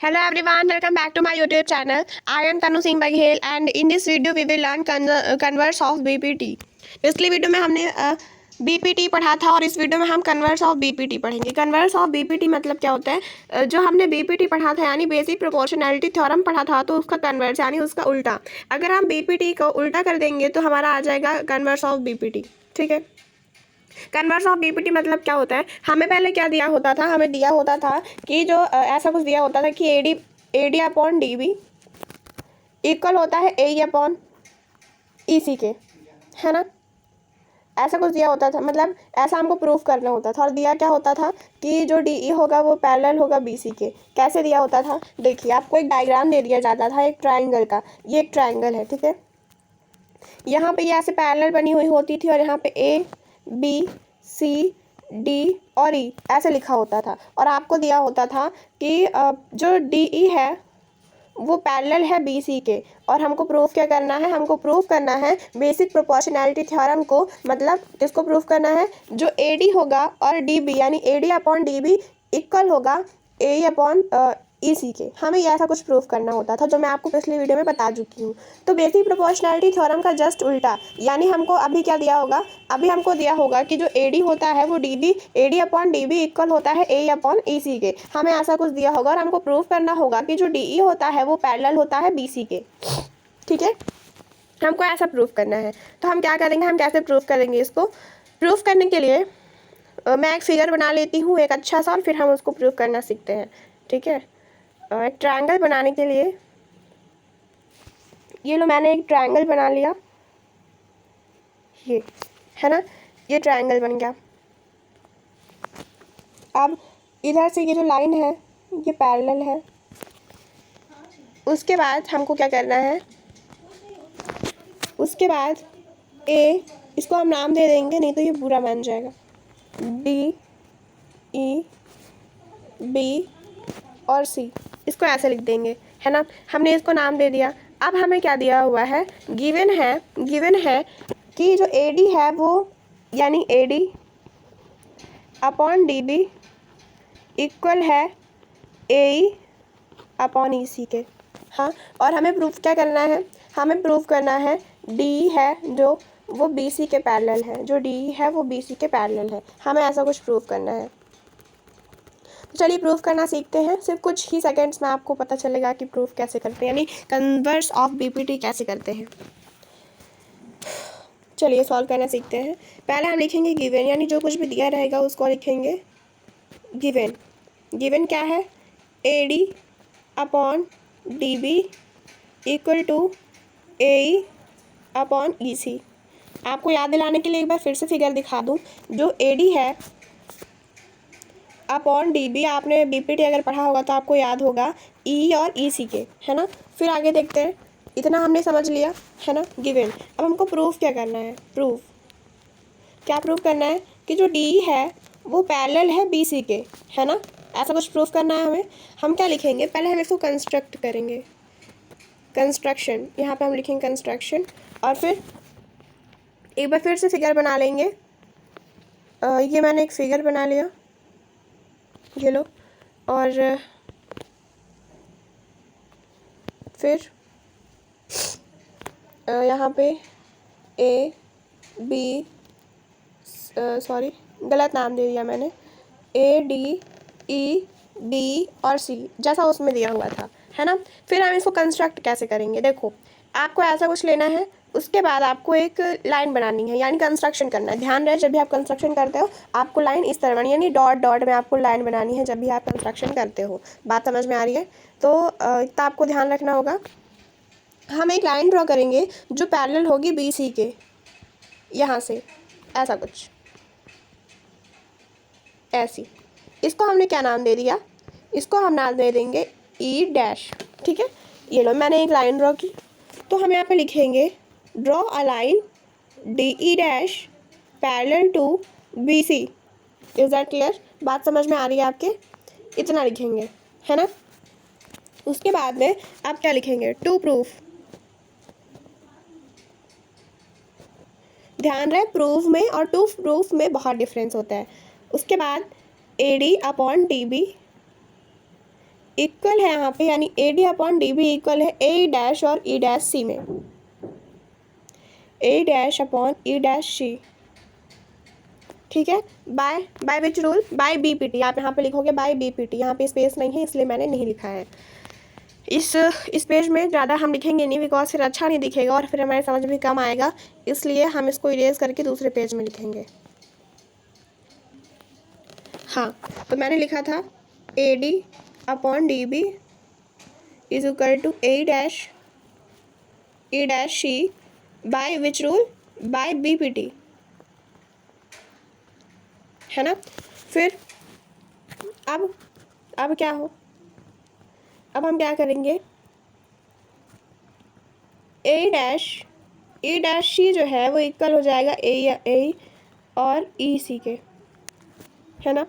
Hello everyone, welcome back to my YouTube channel. I am Tanu Singh Baghel and in this video we will learn converse of BPT. पिछली video में हमने BPT पढ़ा था और इस video में हम कन्वर्स ऑफ BPT पढ़ेंगे। कन्वर्स ऑफ BPT मतलब क्या होता है? जो हमने BPT पढ़ा था यानी बेसिक प्रोपोर्शनैलिटी थ्योरम पढ़ा था तो उसका कन्वर्स यानी उसका उल्टा। अगर हम BPT को उल्टा कर देंगे तो हमारा आ जाएगा कन्वर्स ऑफ BPT। ठीक है, कन्वर्स ऑफ बीपीटी मतलब क्या होता है? हमें पहले क्या दिया होता था? हमें दिया होता था कि जो ऐसा कुछ दिया होता था कि AD upon D B equal होता है ए अपॉन ई सी के, है ना? ऐसा कुछ दिया होता था, मतलब ऐसा हमको प्रूफ करना होता था। और दिया क्या होता था कि जो डी ई होगा वो पैरेलल होगा बी सी के। कैसे दिया होता था? देखिए, आपको एक डायग्राम दे दिया जाता था एक ट्राइंगल का। ये एक ट्राइंगल है, ठीक है। यहाँ पे ये ऐसे पैरेलल बनी हुई होती थी और यहाँ पे ए बी सी डी और ई ऐसे लिखा होता था। और आपको दिया होता था कि जो डी ई है वो पैरेलल है बी सी के। और हमको प्रूफ क्या करना है? हमको प्रूफ करना है बेसिक प्रोपोर्शनैलिटी थ्योरम को। मतलब किसको प्रूफ करना है? जो ए डी होगा और डी बी यानी A D upon D B equal होगा ए अपॉन ई सी के। हमें ये ऐसा कुछ प्रूफ करना होता था जो मैं आपको पिछली वीडियो में बता चुकी हूँ। तो बेसिक प्रोपोर्शनैलिटी थ्योरम का जस्ट उल्टा, यानी हमको अभी क्या दिया होगा? अभी हमको दिया होगा कि जो ए डी होता है वो D B A D upon D B equal होता है ए अपॉन ई सी के। हमें ऐसा कुछ दिया होगा और हमको प्रूफ करना होगा कि जो डी ई होता है वो पैरेलल होता है बी सी के। ठीक है, हमको ऐसा प्रूफ करना है। तो हम क्या करेंगे? हम कैसे प्रूफ करेंगे इसको? प्रूफ करने के लिए मैं एक फिगर बना लेती हूँ एक अच्छा सा, और फिर हम उसको प्रूफ करना सीखते हैं। ठीक है, एक ट्रायंगल बनाने के लिए ये लो, मैंने एक ट्रायंगल बना लिया, ये है ना, ये ट्रायंगल बन गया। अब इधर से ये जो लाइन है ये पैरेलल है। उसके बाद हमको क्या करना है? उसके बाद ए, इसको हम नाम दे देंगे, नहीं तो ये बुरा मान जाएगा। डी ई बी और सी, इसको ऐसे लिख देंगे, है ना। हमने इसको नाम दे दिया। अब हमें क्या दिया हुआ है? गिवन है कि जो ए डी है वो यानी A D upon D B equal है ए अपॉन ई सी के। हाँ, और हमें प्रूफ क्या करना है? हमें प्रूफ करना है डी है जो वो बी सी के पैरेलल है, जो डी है वो बी सी के पैरेलल है। हमें ऐसा कुछ प्रूफ करना है। तो चलिए प्रूफ करना सीखते हैं। सिर्फ कुछ ही सेकंड्स में आपको पता चलेगा कि प्रूफ कैसे करते हैं, यानी कन्वर्स ऑफ बीपीटी कैसे करते हैं। चलिए सॉल्व करना सीखते हैं। पहले हम लिखेंगे गिवन, यानी जो कुछ भी दिया रहेगा उसको लिखेंगे गिवन। गिवन क्या है? A D upon D B equal to A upon E C. आपको याद दिलाने के लिए एक बार फिर से फिगर दिखा दूँ। जो ए डी है अपॉन डी बी, आपने बीपीटी अगर पढ़ा होगा तो आपको याद होगा ई और ई सी के, है ना। फिर आगे देखते हैं। इतना हमने समझ लिया, है ना, गिवन। अब हमको प्रूफ क्या करना है? प्रूफ क्या प्रूफ करना है? कि जो डी है वो पैरेलल है बी सी के, है ना। ऐसा कुछ प्रूफ करना है हमें। हम क्या लिखेंगे? पहले हम इसको कंस्ट्रक्ट करेंगे, कंस्ट्रक्शन। यहाँ पे हम लिखेंगे कंस्ट्रक्शन, और फिर एक बार फिर से फिगर बना लेंगे। ये मैंने एक फिगर बना लिया, ये लो। और फिर यहाँ पे ए बी, सॉरी गलत नाम दे दिया मैंने, ए डी ई बी और सी जैसा उसमें दिया हुआ था, है ना। फिर हम इसको कंस्ट्रक्ट कैसे करेंगे? देखो, आपको ऐसा कुछ लेना है, उसके बाद आपको एक लाइन बनानी है, यानी कंस्ट्रक्शन करना है। ध्यान रहे, जब भी आप कंस्ट्रक्शन करते हो आपको लाइन इस तरह बनानी, यानी डॉट डॉट में आपको लाइन बनानी है जब भी आप कंस्ट्रक्शन करते हो। बात समझ में आ रही है? तो इतना आपको ध्यान रखना होगा। हम एक लाइन ड्रॉ करेंगे जो पैरेलल होगी बी सी के, यहाँ से ऐसा कुछ, ऐसी। इसको हमने क्या नाम दे दिया? इसको हम नाम दे देंगे ई डैश। ठीक है, ये लो मैंने एक लाइन ड्रॉ की। तो हम यहाँ पे लिखेंगे draw a line D E dash parallel to B C. Is that clear? बात समझ में आ रही है आपके? इतना लिखेंगे, है ना। उसके बाद में आप क्या लिखेंगे? To proof. ध्यान रहे, प्रूफ में और टू प्रूफ में बहुत डिफरेंस होता है। उसके बाद A D upon D B equal है यहाँ पे, यानी A D upon D B equal है ए डैश और ई डैश सी में, A dash upon E dash C, ठीक है। By which rule, by B P T, आप यहाँ पे लिखोगे बाय बी पी टी, यहाँ पे स्पेस नहीं है इसलिए मैंने नहीं लिखा है। इस पेज में ज़्यादा हम लिखेंगे नहीं, बिकॉज फिर अच्छा नहीं दिखेगा और फिर हमारे समझ में कम आएगा, इसलिए हम इसको इरेज करके दूसरे पेज में लिखेंगे। हाँ, तो मैंने लिखा था A D upon D B is equal to A dash E dash C by which rule, by B P T, है ना। फिर अब क्या हो, अब हम क्या करेंगे, ए डैश सी जो है वो इक्वल हो जाएगा ए और ई सी के, है ना,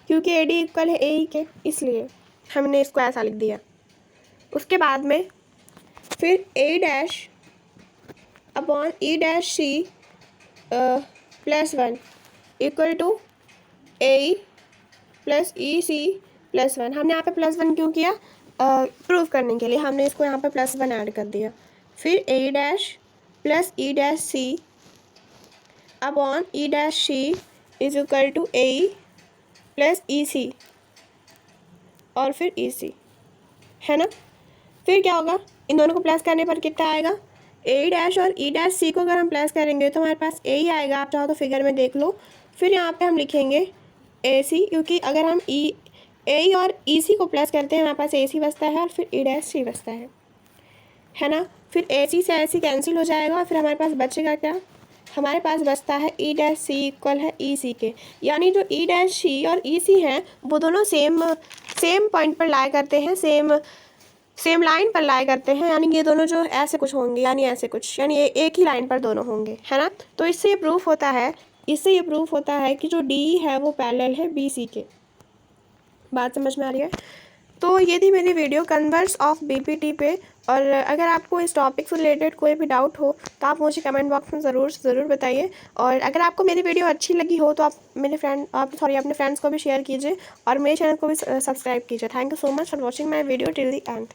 क्योंकि ए डी इक्वल है ए ई के, इसलिए हमने इसको ऐसा लिख दिया। उसके बाद में फिर A dash upon E dash C plus one equal to A plus E C plus one. हमने यहाँ पे प्लस वन क्यों किया, प्रूव करने के लिए हमने इसको यहाँ पे प्लस वन ऐड कर दिया। फिर A dash plus E dash C upon E dash C is equal to A plus E C और फिर ई सी, है ना। फिर क्या होगा, इन दोनों को प्लस करने पर कितना आएगा, ए डैश और ई डैश सी को अगर हम प्लस करेंगे तो हमारे पास ए ही आएगा, आप चाहो तो फिगर में देख लो। फिर यहाँ पे हम लिखेंगे ए सी, क्योंकि अगर हम ए और ई सी को प्लस करते हैं हमारे पास ए सी बचता है और फिर ई डैश सी बचता है ना। फिर ए सी से ए सी कैंसिल हो जाएगा और फिर हमारे पास बचेगा क्या, हमारे पास बचता है ई डैश सी इक्वल है ई सी के, यानी जो ई डैश सी और ई सी हैं वो दोनों सेम पॉइंट पर लाया करते हैं, सेम लाइन पर लाया करते हैं, यानी ये दोनों जो ऐसे कुछ होंगे, यानी ऐसे कुछ, यानी एक ही लाइन पर दोनों होंगे, है ना। तो इससे ये प्रूफ होता है कि जो डी है वो पैरेलल है बी सी के। बात समझ में आ रही है। तो ये थी मेरी वीडियो कन्वर्स ऑफ बीपीटी पे, और अगर आपको इस टॉपिक से रिलेटेड कोई भी डाउट हो तो आप मुझे कमेंट बॉक्स में ज़रूर बताइए। और अगर आपको मेरी वीडियो अच्छी लगी हो तो आप अपने फ्रेंड्स को भी शेयर कीजिए और मेरे चैनल को भी सब्सक्राइब कीजिए। Thank you so much for watching my video till the end.